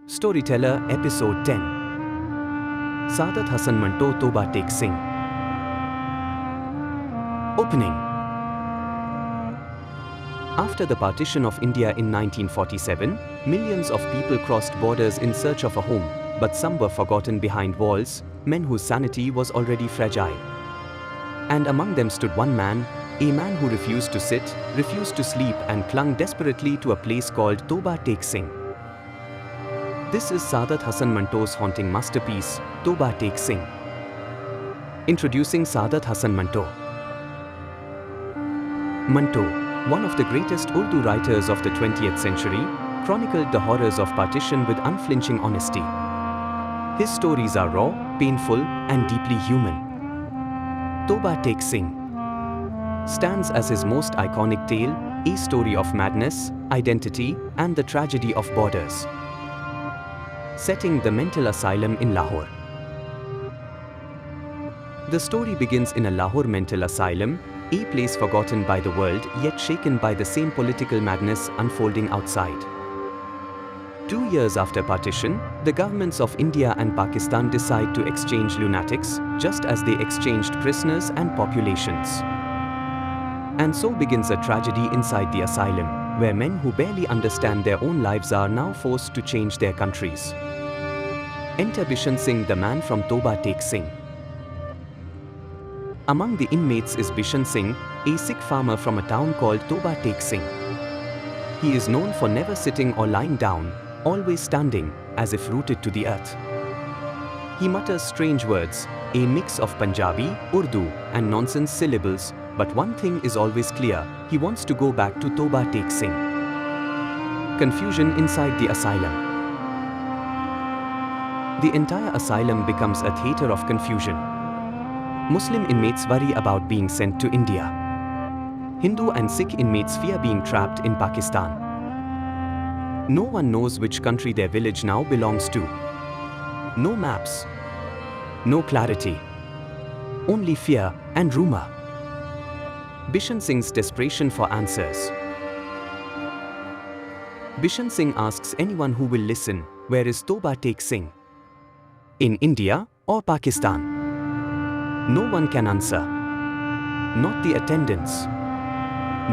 Storyteller Episode 10. Saadat Hasan Manto Toba Tek Singh. Opening. After the partition of India in 1947, millions of people crossed borders in search of a home, but some were forgotten behind walls, men whose sanity was already fragile. And among them stood one man, a man who refused to sit, refused to sleep and clung desperately to a place called Toba Tek Singh. This is Saadat Hasan Manto's haunting masterpiece, Toba Tek Singh. Introducing Saadat Hasan Manto. Manto, one of the greatest Urdu writers of the 20th century, chronicled the horrors of partition with unflinching honesty. His stories are raw, painful, and deeply human. Toba Tek Singh stands as his most iconic tale, a story of madness, identity, and the tragedy of borders. Setting: the mental asylum in Lahore. The story begins in a Lahore mental asylum, a place forgotten by the world yet shaken by the same political madness unfolding outside. 2 years after partition, the governments of India and Pakistan decide to exchange lunatics, just as they exchanged prisoners and populations. And so begins a tragedy inside the asylum, where men who barely understand their own lives are now forced to change their countries. Enter Bishan Singh, the man from Toba Tek Singh. Among the inmates is Bishan Singh, a Sikh farmer from a town called Toba Tek Singh. He is known for never sitting or lying down, always standing, as if rooted to the earth. He mutters strange words, a mix of Punjabi, Urdu, and nonsense syllables, but one thing is always clear: he wants to go back to Toba Tek Singh. Confusion inside the asylum. The entire asylum becomes a theatre of confusion. Muslim inmates worry about being sent to India. Hindu and Sikh inmates fear being trapped in Pakistan. No one knows which country their village now belongs to. No maps. No clarity. Only fear and rumor. Bishan Singh's desperation for answers. Bishan Singh asks anyone who will listen, where is Toba Tek Singh? In India or Pakistan? No one can answer. Not the attendants.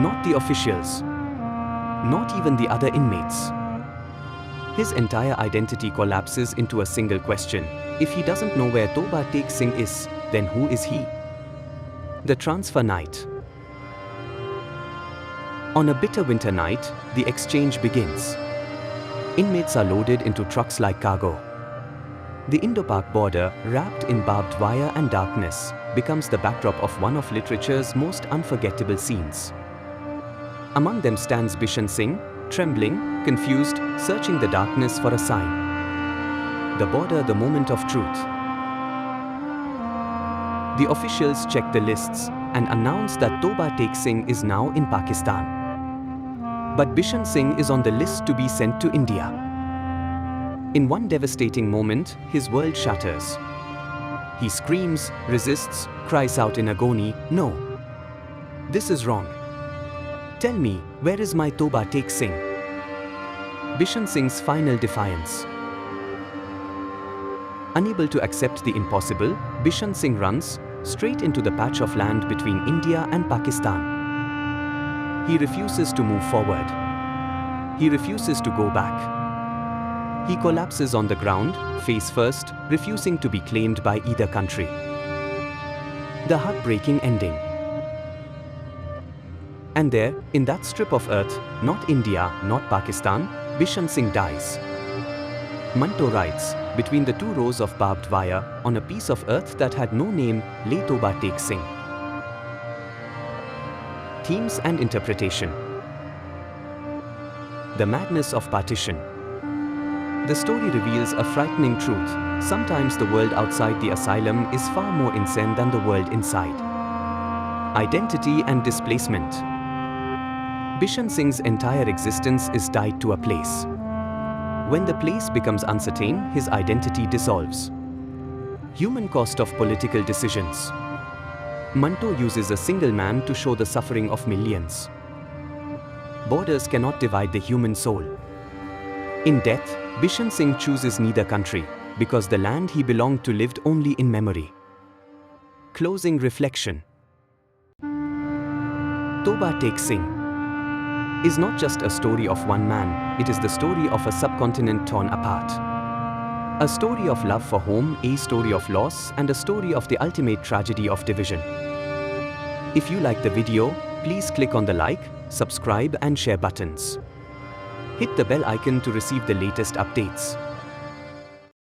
Not the officials. Not even the other inmates. His entire identity collapses into a single question: if he doesn't know where Toba Tek Singh is, then who is he? The transfer night. On a bitter winter night, the exchange begins. Inmates are loaded into trucks like cargo. The Indo-Pak border, wrapped in barbed wire and darkness, becomes the backdrop of one of literature's most unforgettable scenes. Among them stands Bishan Singh, trembling, confused, searching the darkness for a sign. The border, the moment of truth. The officials check the lists and announce that Toba Tek Singh is now in Pakistan. But Bishan Singh is on the list to be sent to India. In one devastating moment, his world shatters. He screams, resists, cries out in agony, "No! This is wrong. Tell me, where is my Toba Tek Singh?" Bishan Singh's final defiance. Unable to accept the impossible, Bishan Singh runs straight into the patch of land between India and Pakistan. He refuses to move forward. He refuses to go back. He collapses on the ground, face first, refusing to be claimed by either country. The heartbreaking ending. And there, in that strip of earth, not India, not Pakistan, Bishan Singh dies. Manto writes, between the 2 rows of barbed wire, on a piece of earth that had no name, lay Toba Tek Singh. Themes and interpretation. The madness of partition. The story reveals a frightening truth: sometimes the world outside the asylum is far more insane than the world inside. Identity and displacement. Bishan Singh's entire existence is tied to a place. When the place becomes uncertain, his identity dissolves. Human cost of political decisions. Manto uses a single man to show the suffering of millions. Borders cannot divide the human soul. In death, Bishan Singh chooses neither country, because the land he belonged to lived only in memory. Closing reflection. Toba Tek Singh is not just a story of one man, it is the story of a subcontinent torn apart. A story of love for home, a story of loss, and a story of the ultimate tragedy of division. If you like the video, please click on the like, subscribe and share buttons. Hit the bell icon to receive the latest updates.